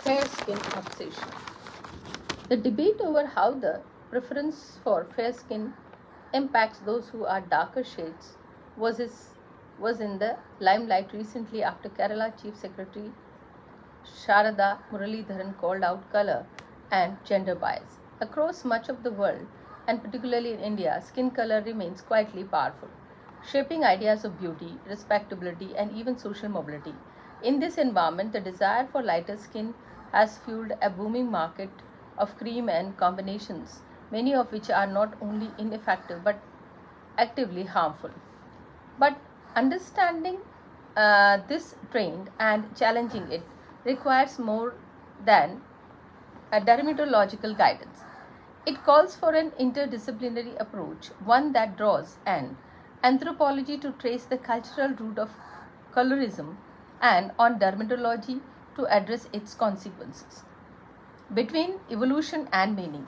Fair skin obsession. The debate over how the preference for fair skin impacts those who are darker shades was in the limelight recently after Kerala Chief Secretary Sharada Muralidharan called out color and gender bias. Across much of the world, and particularly in India, skin color remains quietly powerful, shaping ideas of beauty, respectability, and even social mobility. In this environment, the desire for lighter skin has fueled a booming market of cream and combinations, many of which are not only ineffective but actively harmful. But understanding this trend and challenging it requires more than a dermatological guidance. It calls for an interdisciplinary approach, one that draws an anthropology to trace the cultural root of colorism and on dermatology to address its consequences. Between evolution and meaning,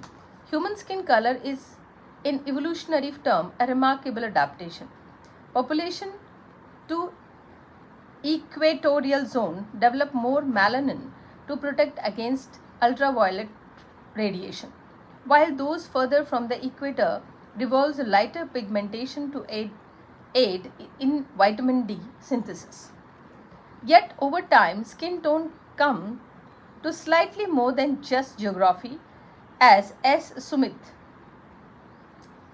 human skin color is, in evolutionary term, a remarkable adaptation. Population to equatorial zone develop more melanin to protect against ultraviolet radiation, while those further from the equator devolves lighter pigmentation to aid in vitamin D synthesis. Yet over time, skin tone come to slightly more than just geography, as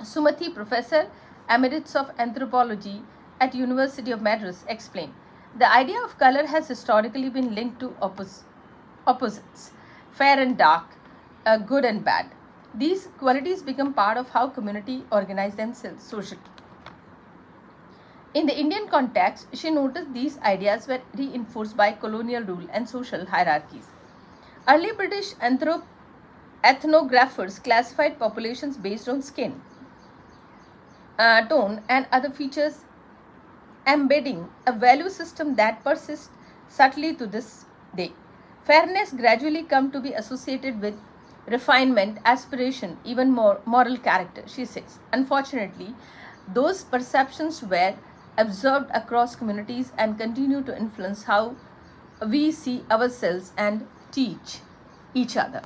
Sumathi, Professor Emeritus of Anthropology at University of Madras, explained. The idea of color has historically been linked to opposites, fair and dark, good and bad. These qualities become part of how community organize themselves socially. In the Indian context, she noticed these ideas were reinforced by colonial rule and social hierarchies. Early British ethnographers classified populations based on skin tone and other features, embedding a value system that persists subtly to this day. Fairness gradually come to be associated with refinement, aspiration, even more moral character, she says. Unfortunately, those perceptions were observed across communities and continue to influence how we see ourselves and teach each other.